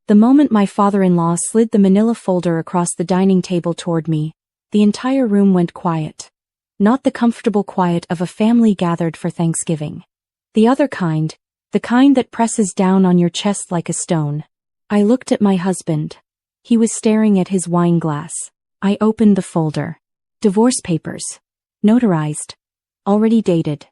The moment my father-in-law slid the manila folder across the dining table toward me, the entire room went quiet. Not the comfortable quiet of a family gathered for Thanksgiving. The other kind, the kind that presses down on your chest like a stone. I looked at my husband. He was staring at his wine glass. I opened the folder. Divorce papers. Notarized. Already dated.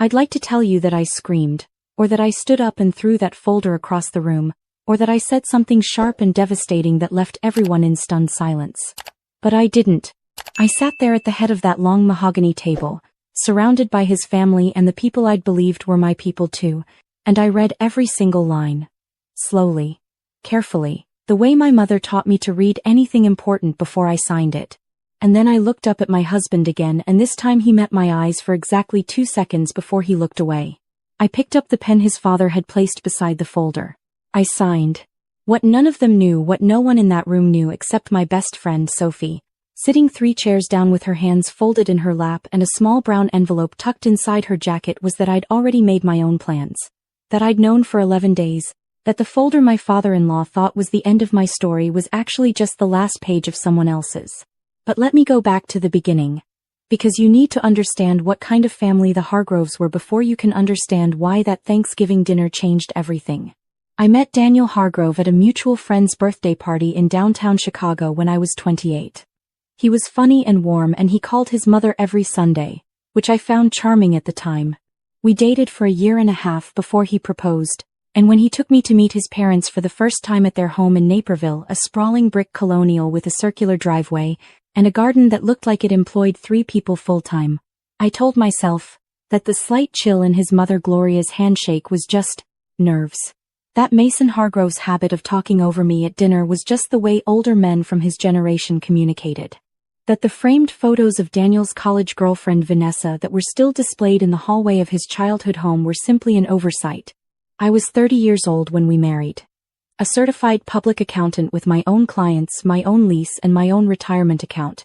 I'd like to tell you that I screamed, or that I stood up and threw that folder across the room, or that I said something sharp and devastating that left everyone in stunned silence. But I didn't. I sat there at the head of that long mahogany table, surrounded by his family and the people I'd believed were my people too, and I read every single line. Slowly. Carefully, the way my mother taught me to read anything important before I signed it. And then I looked up at my husband again, and this time he met my eyes for exactly 2 seconds before he looked away. I picked up the pen his father had placed beside the folder. I signed. What none of them knew, what no one in that room knew except my best friend Sophie, sitting 3 chairs down with her hands folded in her lap and a small brown envelope tucked inside her jacket, was that I'd already made my own plans. That I'd known for 11 days, that the folder my father-in-law thought was the end of my story was actually just the last page of someone else's. But let me go back to the beginning. Because you need to understand what kind of family the Hargroves were before you can understand why that Thanksgiving dinner changed everything. I met Daniel Hargrove at a mutual friend's birthday party in downtown Chicago when I was 28. He was funny and warm, and he called his mother every Sunday, which I found charming at the time. We dated for a year and a half before he proposed, and when he took me to meet his parents for the first time at their home in Naperville, a sprawling brick colonial with a circular driveway, and a garden that looked like it employed 3 people full-time, I told myself that the slight chill in his mother Gloria's handshake was just nerves. That Mason Hargrove's habit of talking over me at dinner was just the way older men from his generation communicated. That the framed photos of Daniel's college girlfriend Vanessa that were still displayed in the hallway of his childhood home were simply an oversight. I was 30 years old when we married. A certified public accountant with my own clients, my own lease, and my own retirement account.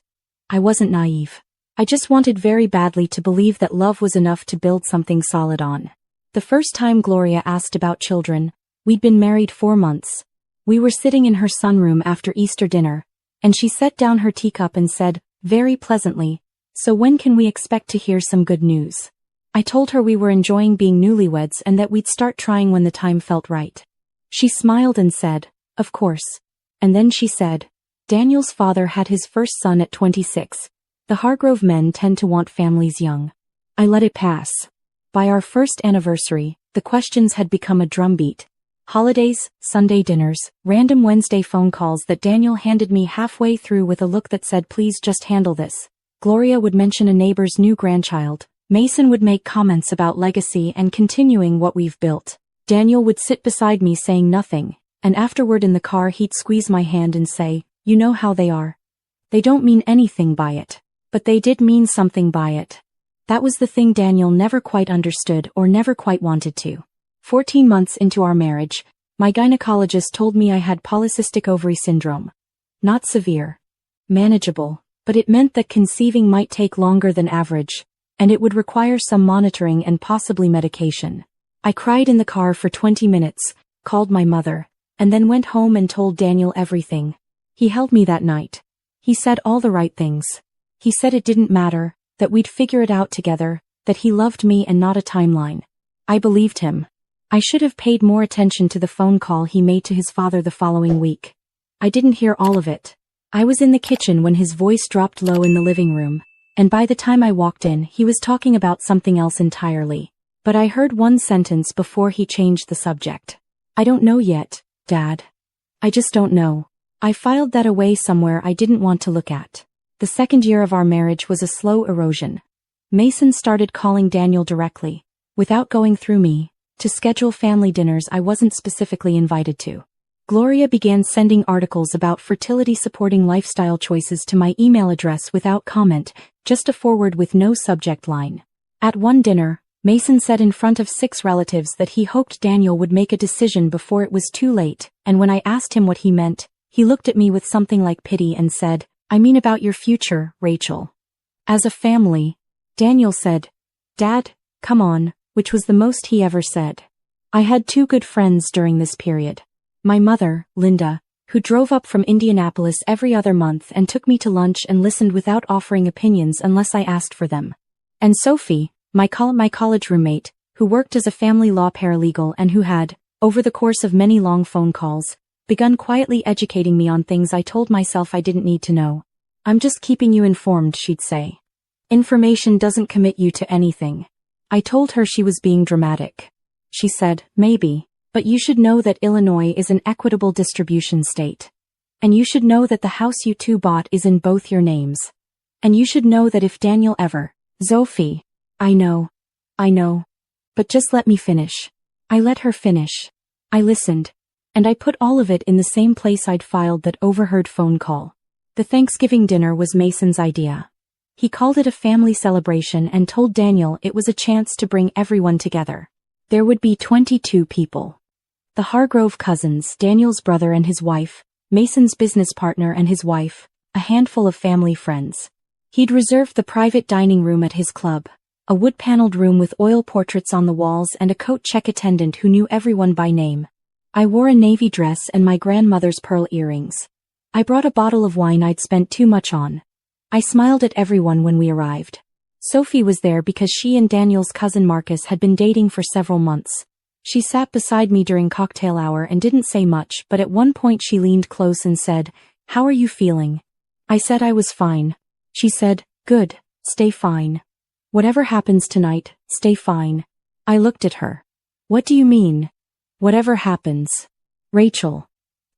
I wasn't naive. I just wanted very badly to believe that love was enough to build something solid on. The first time Gloria asked about children, we'd been married 4 months. We were sitting in her sunroom after Easter dinner, and she set down her teacup and said, very pleasantly, "So when can we expect to hear some good news?" I told her we were enjoying being newlyweds and that we'd start trying when the time felt right. She smiled and said, "Of course." And then she said, "Daniel's father had his first son at 26. The Hargrove men tend to want families young." I let it pass. By our first anniversary, the questions had become a drumbeat. Holidays, Sunday dinners, random Wednesday phone calls that Daniel handed me halfway through with a look that said, "Please just handle this." Gloria would mention a neighbor's new grandchild. Mason would make comments about legacy and continuing what we've built. Daniel would sit beside me saying nothing, and afterward in the car he'd squeeze my hand and say, "You know how they are. They don't mean anything by it. But they did mean something by it." That was the thing Daniel never quite understood or never quite wanted to. 14 months into our marriage, my gynecologist told me I had polycystic ovary syndrome. Not severe. Manageable, but it meant that conceiving might take longer than average, and it would require some monitoring and possibly medication. I cried in the car for 20 minutes, called my mother, and then went home and told Daniel everything. He held me that night. He said all the right things. He said it didn't matter, that we'd figure it out together, that he loved me and not a timeline. I believed him. I should have paid more attention to the phone call he made to his father the following week. I didn't hear all of it. I was in the kitchen when his voice dropped low in the living room, and by the time I walked in, he was talking about something else entirely. But I heard one sentence before he changed the subject. "I don't know yet, Dad. I just don't know." I filed that away somewhere I didn't want to look at. The second year of our marriage was a slow erosion. Mason started calling Daniel directly, without going through me, to schedule family dinners I wasn't specifically invited to. Gloria began sending articles about fertility-supporting lifestyle choices to my email address without comment, just a forward with no subject line. At one dinner, Mason said in front of 6 relatives that he hoped Daniel would make a decision before it was too late, and when I asked him what he meant, he looked at me with something like pity and said, "I mean about your future, Rachel." As a family, Daniel said, "Dad, come on," which was the most he ever said. I had 2 good friends during this period. My mother, Linda, who drove up from Indianapolis every other month and took me to lunch and listened without offering opinions unless I asked for them. And Sophie, my college roommate, who worked as a family law paralegal and who had, over the course of many long phone calls, begun quietly educating me on things I told myself I didn't need to know. "I'm just keeping you informed," she'd say. "Information doesn't commit you to anything." I told her she was being dramatic. She said, "Maybe, but you should know that Illinois is an equitable distribution state. And you should know that the house you two bought is in both your names. And you should know that if Daniel ever..." "Sophie, I know. But just let me finish." I let her finish. I listened. And I put all of it in the same place I'd filed that overheard phone call. The Thanksgiving dinner was Mason's idea. He called it a family celebration and told Daniel it was a chance to bring everyone together. There would be 22 people. The Hargrove cousins, Daniel's brother and his wife, Mason's business partner and his wife, a handful of family friends. He'd reserved the private dining room at his club, a wood-paneled room with oil portraits on the walls and a coat check attendant who knew everyone by name. I wore a navy dress and my grandmother's pearl earrings. I brought a bottle of wine I'd spent too much on. I smiled at everyone when we arrived. Sophie was there because she and Daniel's cousin Marcus had been dating for several months. She sat beside me during cocktail hour and didn't say much, but at one point she leaned close and said, "How are you feeling?" I said I was fine. She said, "Good, stay fine. Whatever happens tonight, stay fine." I looked at her. "What do you mean? Whatever happens?" "Rachel."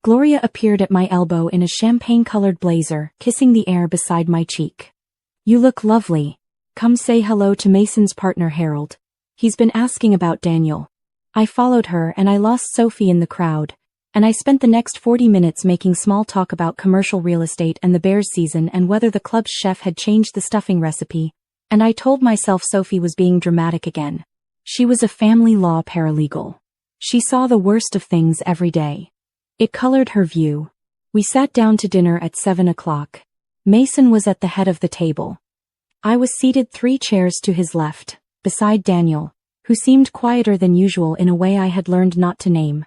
Gloria appeared at my elbow in a champagne-colored blazer, kissing the air beside my cheek. "You look lovely. Come say hello to Mason's partner Harold. He's been asking about Daniel." I followed her and I lost Sophie in the crowd, and I spent the next 40 minutes making small talk about commercial real estate and the Bears season and whether the club's chef had changed the stuffing recipe, and I told myself Sophie was being dramatic again. She was a family law paralegal. She saw the worst of things every day. It colored her view. We sat down to dinner at 7 o'clock. Mason was at the head of the table. I was seated 3 chairs to his left, beside Daniel, who seemed quieter than usual in a way I had learned not to name.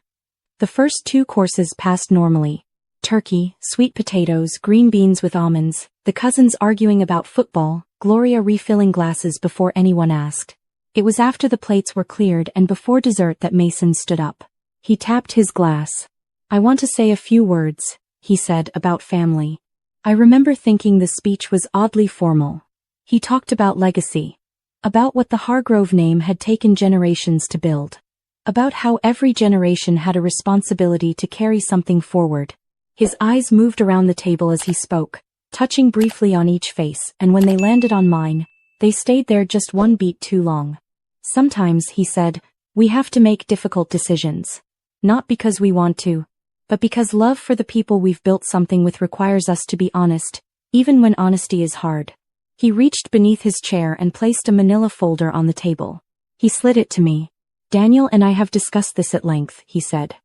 The first 2 courses passed normally. Turkey, sweet potatoes, green beans with almonds, the cousins arguing about football, Gloria refilling glasses before anyone asked. It was after the plates were cleared and before dessert that Mason stood up. He tapped his glass. "I want to say a few words," he said, "about family." I remember thinking the speech was oddly formal. He talked about legacy. About what the Hargrove name had taken generations to build. About how every generation had a responsibility to carry something forward. His eyes moved around the table as he spoke, touching briefly on each face, and when they landed on mine, they stayed there just one beat too long. "Sometimes," he said, "we have to make difficult decisions. Not because we want to, but because love for the people we've built something with requires us to be honest, even when honesty is hard." He reached beneath his chair and placed a manila folder on the table. He slid it to me. "Daniel and I have discussed this at length," he said.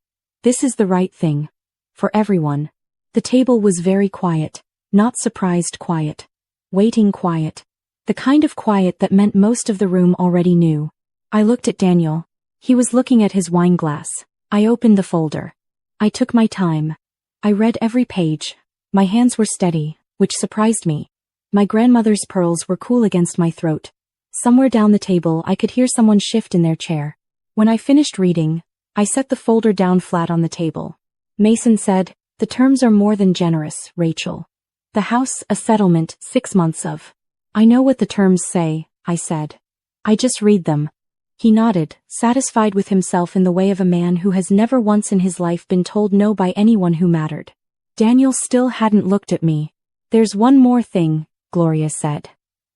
"This is the right thing. For everyone." The table was very quiet, not surprised quiet. Waiting quiet. The kind of quiet that meant most of the room already knew. I looked at Daniel. He was looking at his wine glass. I opened the folder. I took my time. I read every page. My hands were steady, which surprised me. My grandmother's pearls were cool against my throat. Somewhere down the table I could hear someone shift in their chair. When I finished reading, I set the folder down flat on the table. Mason said, "The terms are more than generous, Rachel. The house, a settlement, 6 months of." "I know what the terms say," I said. "I just read them." He nodded, satisfied with himself in the way of a man who has never once in his life been told no by anyone who mattered. Daniel still hadn't looked at me. "There's one more thing," Gloria said.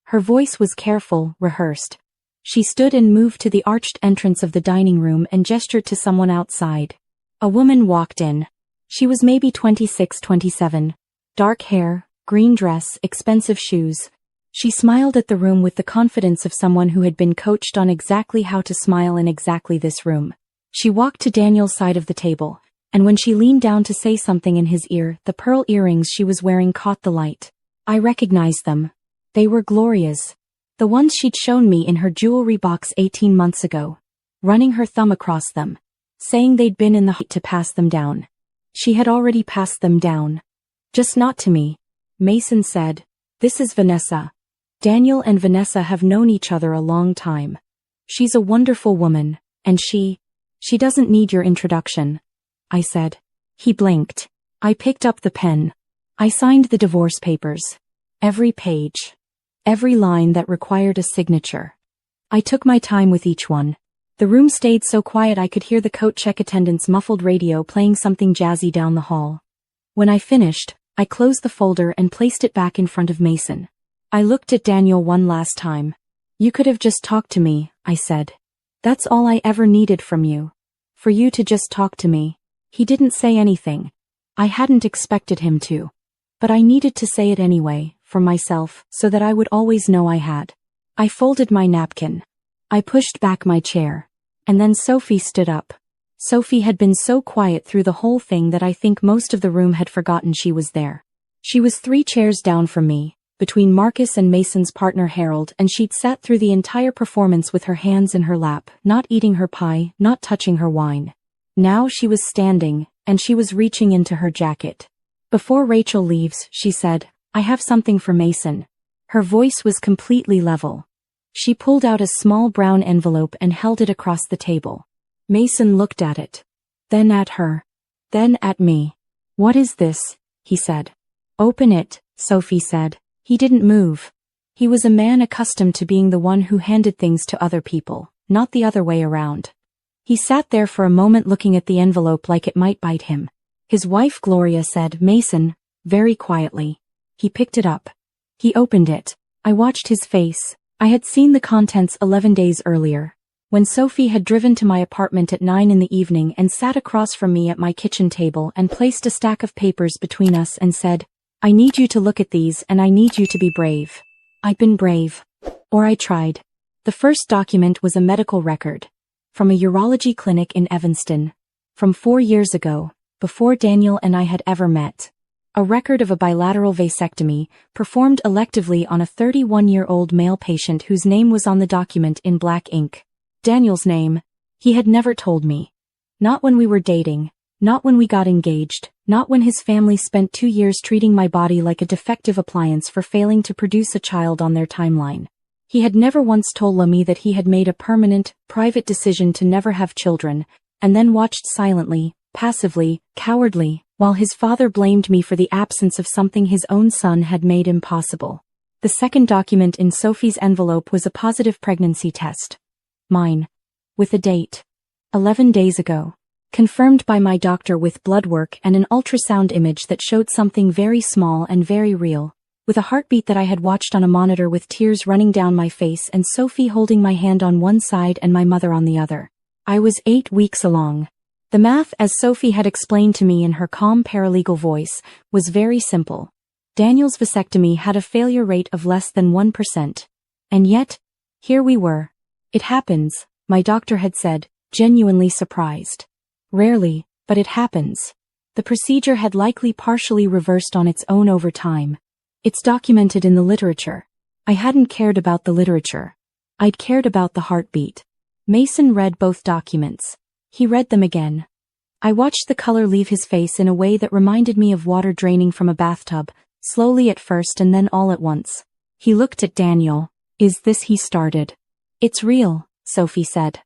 Her voice was careful, rehearsed. She stood and moved to the arched entrance of the dining room and gestured to someone outside. A woman walked in. She was maybe 26, 27. Dark hair, green dress, expensive shoes. She smiled at the room with the confidence of someone who had been coached on exactly how to smile in exactly this room. She walked to Daniel's side of the table, and when she leaned down to say something in his ear, the pearl earrings she was wearing caught the light. I recognized them. They were Gloria's. The ones she'd shown me in her jewelry box 18 months ago. Running her thumb across them. saying they'd been in the hospital to pass them down. She had already passed them down. Just not to me. Mason said, "This is Vanessa. Daniel and Vanessa have known each other a long time. She's a wonderful woman, and she doesn't need your introduction," I said. He blinked. I picked up the pen. I signed the divorce papers. Every page. Every line that required a signature. I took my time with each one. The room stayed so quiet I could hear the coat check attendant's muffled radio playing something jazzy down the hall. When I finished, I closed the folder and placed it back in front of Mason. I looked at Daniel one last time. "You could have just talked to me," I said. "That's all I ever needed from you. For you to just talk to me." He didn't say anything. I hadn't expected him to. But I needed to say it anyway, for myself, so that I would always know I had. I folded my napkin. I pushed back my chair. And then Sophie stood up. Sophie had been so quiet through the whole thing that I think most of the room had forgotten she was there. She was 3 chairs down from me, between Marcus and Mason's partner Harold, and she'd sat through the entire performance with her hands in her lap, not eating her pie, not touching her wine. Now she was standing, and she was reaching into her jacket. "Before Rachel leaves," she said, "I have something for Mason." Her voice was completely level. She pulled out a small brown envelope and held it across the table. Mason looked at it. Then at her. Then at me. "What is this?" he said. "Open it," Sophie said. He didn't move. He was a man accustomed to being the one who handed things to other people, not the other way around. He sat there for a moment looking at the envelope like it might bite him. His wife Gloria said, "Mason," very quietly. He picked it up. He opened it. I watched his face. I had seen the contents 11 days earlier, when Sophie had driven to my apartment at 9 in the evening and sat across from me at my kitchen table and placed a stack of papers between us and said, "I need you to look at these and I need you to be brave." I'd been brave. Or I tried. The first document was a medical record. From a urology clinic in Evanston. From 4 years ago, before Daniel and I had ever met. A record of a bilateral vasectomy, performed electively on a 31-year-old male patient whose name was on the document in black ink. Daniel's name. He had never told me. Not when we were dating. Not when we got engaged. Not when his family spent 2 years treating my body like a defective appliance for failing to produce a child on their timeline. He had never once told me that he had made a permanent, private decision to never have children, and then watched silently, passively, cowardly, while his father blamed me for the absence of something his own son had made impossible. The second document in Sophie's envelope was a positive pregnancy test. Mine. With a date. 11 days ago. Confirmed by my doctor with blood work and an ultrasound image that showed something very small and very real, with a heartbeat that I had watched on a monitor with tears running down my face and Sophie holding my hand on one side and my mother on the other. I was 8 weeks along. The math, as Sophie had explained to me in her calm paralegal voice, was very simple. Daniel's vasectomy had a failure rate of less than 1%. And yet, here we were. "It happens," my doctor had said, genuinely surprised. "Rarely, but it happens." The procedure had likely partially reversed on its own over time. It's documented in the literature. I hadn't cared about the literature. I'd cared about the heartbeat. Mason read both documents. He read them again. I watched the color leave his face in a way that reminded me of water draining from a bathtub, slowly at first and then all at once. He looked at Daniel. "Is this?" he started. "It's real," Sophie said.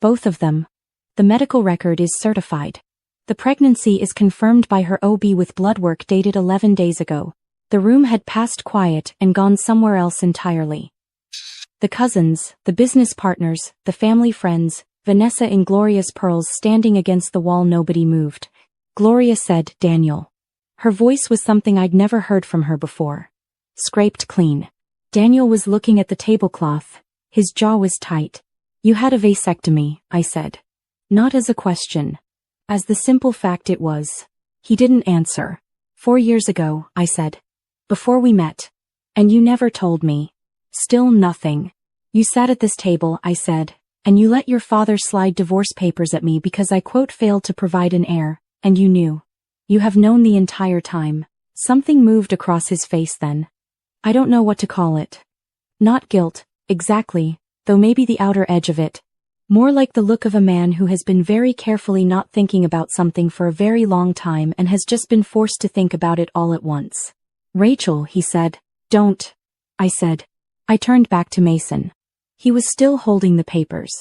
"Both of them. The medical record is certified. The pregnancy is confirmed by her OB with blood work dated 11 days ago. The room had passed quiet and gone somewhere else entirely. The cousins, the business partners, the family friends, Vanessa in Gloria's pearls standing against the wall. Nobody moved. Gloria said, "Daniel." Her voice was something I'd never heard from her before. Scraped clean. Daniel was looking at the tablecloth. His jaw was tight. "You had a vasectomy," I said. Not as a question. As the simple fact it was. He didn't answer. 4 years ago, I said. Before we met. And you never told me. Still nothing. You sat at this table, I said, and you let your father slide divorce papers at me because I quote failed to provide an heir, and you knew. You have known the entire time. Something moved across his face then. I don't know what to call it. Not guilt, exactly, though maybe the outer edge of it. More like the look of a man who has been very carefully not thinking about something for a very long time and has just been forced to think about it all at once. "Rachel," he said. "Don't," I said. I turned back to Mason. He was still holding the papers.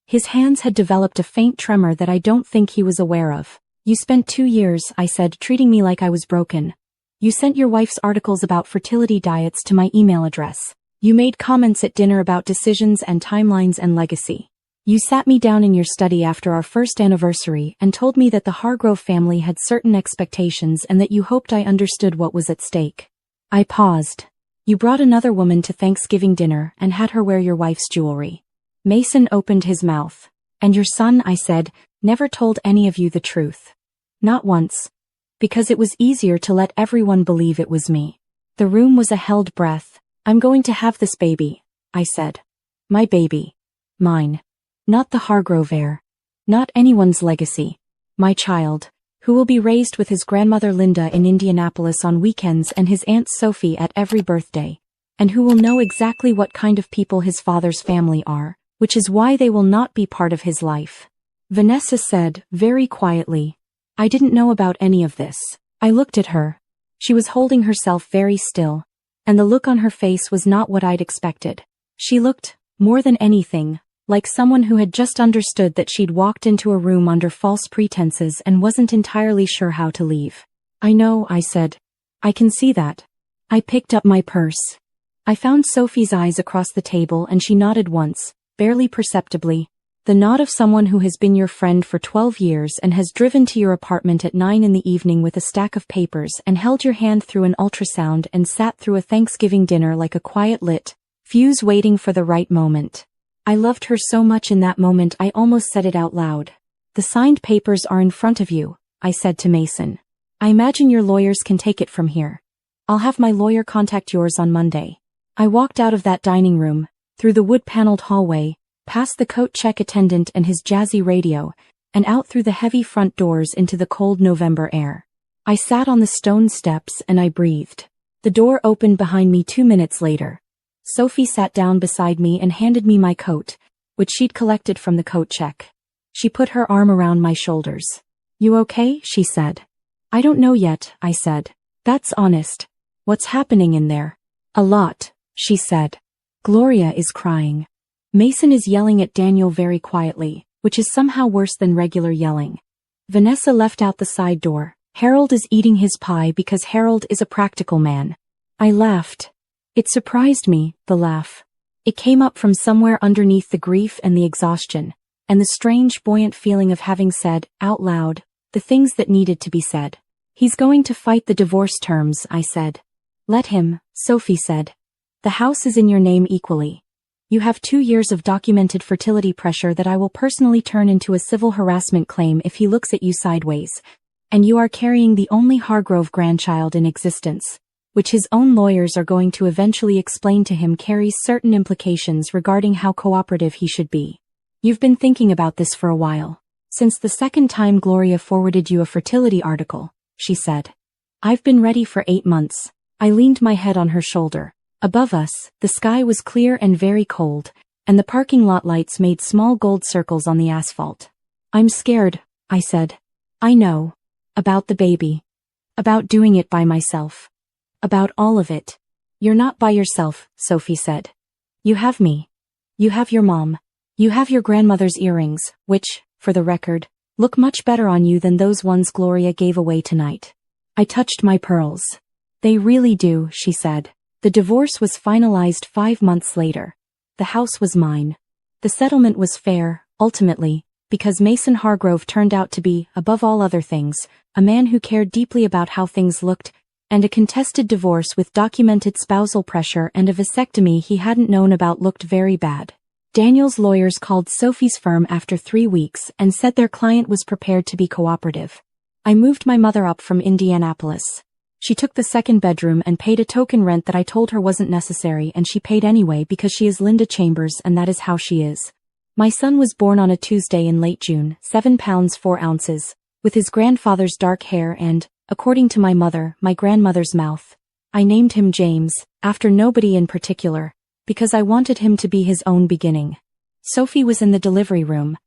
His hands had developed a faint tremor that I don't think he was aware of. "You spent 2 years," I said, treating me like I was broken. "You sent your wife's articles about fertility diets to my email address. You made comments at dinner about decisions and timelines and legacy. You sat me down in your study after our first anniversary and told me that the Hargrove family had certain expectations and that you hoped I understood what was at stake." I paused. "You brought another woman to Thanksgiving dinner and had her wear your wife's jewelry." Mason opened his mouth. "And your son," I said, "never told any of you the truth." "Not once. Because it was easier to let everyone believe it was me." The room was a held breath. "I'm going to have this baby," I said. "My baby. Mine. Not the Hargrove heir. Not anyone's legacy. My child, who will be raised with his grandmother Linda in Indianapolis on weekends and his Aunt Sophie at every birthday, and who will know exactly what kind of people his father's family are, which is why they will not be part of his life." Vanessa said, very quietly. "I didn't know about any of this." I looked at her. She was holding herself very still, and the look on her face was not what I'd expected. She looked, more than anything, like someone who had just understood that she'd walked into a room under false pretenses and wasn't entirely sure how to leave. "I know," I said. "I can see that." I picked up my purse. I found Sophie's eyes across the table and she nodded once, barely perceptibly. The nod of someone who has been your friend for 12 years and has driven to your apartment at 9 in the evening with a stack of papers and held your hand through an ultrasound and sat through a Thanksgiving dinner like a quiet lit fuse waiting for the right moment. I loved her so much in that moment I almost said it out loud. "The signed papers are in front of you," I said to Mason. "I imagine your lawyers can take it from here. I'll have my lawyer contact yours on Monday." I walked out of that dining room, through the wood-paneled hallway, past the coat check attendant and his jazzy radio, and out through the heavy front doors into the cold November air. I sat on the stone steps and I breathed. The door opened behind me 2 minutes later. Sophie sat down beside me and handed me my coat, which she'd collected from the coat check. She put her arm around my shoulders. "You okay?" she said. "I don't know yet," I said. "That's honest. What's happening in there?" "A lot," she said. "Gloria is crying. Mason is yelling at Daniel very quietly, which is somehow worse than regular yelling. Vanessa left out the side door. Harold is eating his pie because Harold is a practical man." I laughed. It surprised me, the laugh. It came up from somewhere underneath the grief and the exhaustion, and the strange buoyant feeling of having said, out loud, the things that needed to be said. "He's going to fight the divorce terms," I said. "Let him," Sophie said. "The house is in your name equally. You have 2 years of documented fertility pressure that I will personally turn into a civil harassment claim if he looks at you sideways. And you are carrying the only Hargrove grandchild in existence, which his own lawyers are going to eventually explain to him carries certain implications regarding how cooperative he should be. You've been thinking about this for a while. Since the second time Gloria forwarded you a fertility article," she said. "I've been ready for 8 months." I leaned my head on her shoulder. Above us, the sky was clear and very cold, and the parking lot lights made small gold circles on the asphalt. "I'm scared," I said. "I know. About the baby. About doing it by myself. About all of it." "You're not by yourself," Sophie said. "You have me. You have your mom. You have your grandmother's earrings, which, for the record, look much better on you than those ones Gloria gave away tonight." I touched my pearls. "They really do," she said. The divorce was finalized 5 months later. The house was mine. The settlement was fair, ultimately, because Mason Hargrove turned out to be, above all other things, a man who cared deeply about how things looked, and a contested divorce with documented spousal pressure and a vasectomy he hadn't known about looked very bad. Daniel's lawyers called Sophie's firm after 3 weeks and said their client was prepared to be cooperative. I moved my mother up from Indianapolis. She took the second bedroom and paid a token rent that I told her wasn't necessary, and she paid anyway because she is Linda Chambers and that is how she is. My son was born on a Tuesday in late June, 7 pounds 4 ounces, with his grandfather's dark hair and, according to my mother, my grandmother's mouth. I named him James, after nobody in particular, because I wanted him to be his own beginning. Sophie was in the delivery room.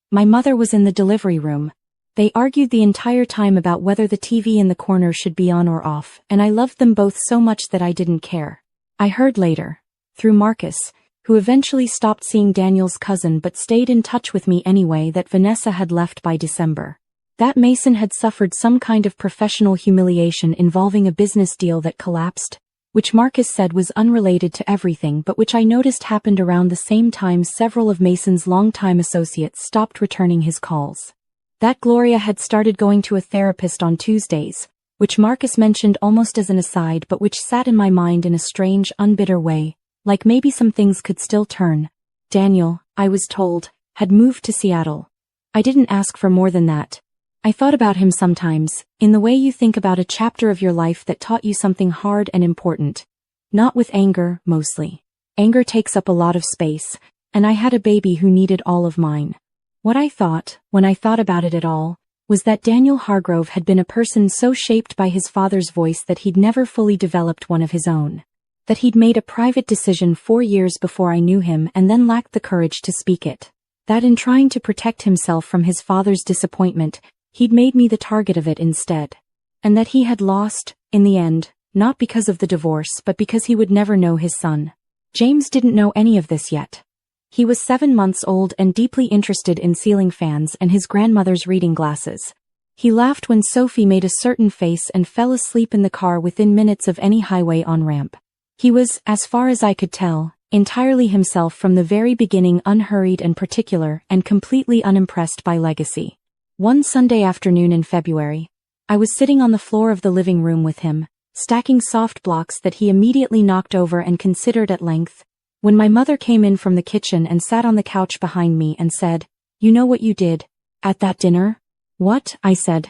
My mother was in the delivery room. They argued the entire time about whether the TV in the corner should be on or off, and I loved them both so much that I didn't care. I heard later, through Marcus, who eventually stopped seeing Daniel's cousin but stayed in touch with me anyway, that Vanessa had left by December. That Mason had suffered some kind of professional humiliation involving a business deal that collapsed, which Marcus said was unrelated to everything but which I noticed happened around the same time several of Mason's longtime associates stopped returning his calls. That Gloria had started going to a therapist on Tuesdays, which Marcus mentioned almost as an aside but which sat in my mind in a strange, unbitter way, like maybe some things could still turn. Daniel, I was told, had moved to Seattle. I didn't ask for more than that. I thought about him sometimes, in the way you think about a chapter of your life that taught you something hard and important. Not with anger, mostly. Anger takes up a lot of space, and I had a baby who needed all of mine. What I thought, when I thought about it at all, was that Daniel Hargrove had been a person so shaped by his father's voice that he'd never fully developed one of his own. That he'd made a private decision 4 years before I knew him and then lacked the courage to speak it. That in trying to protect himself from his father's disappointment, he'd made me the target of it instead. And that he had lost, in the end, not because of the divorce but because he would never know his son. James didn't know any of this yet. He was 7 months old and deeply interested in ceiling fans and his grandmother's reading glasses. He laughed when Sophie made a certain face and fell asleep in the car within minutes of any highway on-ramp. He was, as far as I could tell, entirely himself from the very beginning, unhurried and particular and completely unimpressed by legacy. One Sunday afternoon in February, I was sitting on the floor of the living room with him, stacking soft blocks that he immediately knocked over and considered at length, when my mother came in from the kitchen and sat on the couch behind me and said, "You know what you did at that dinner?" "What?" I said.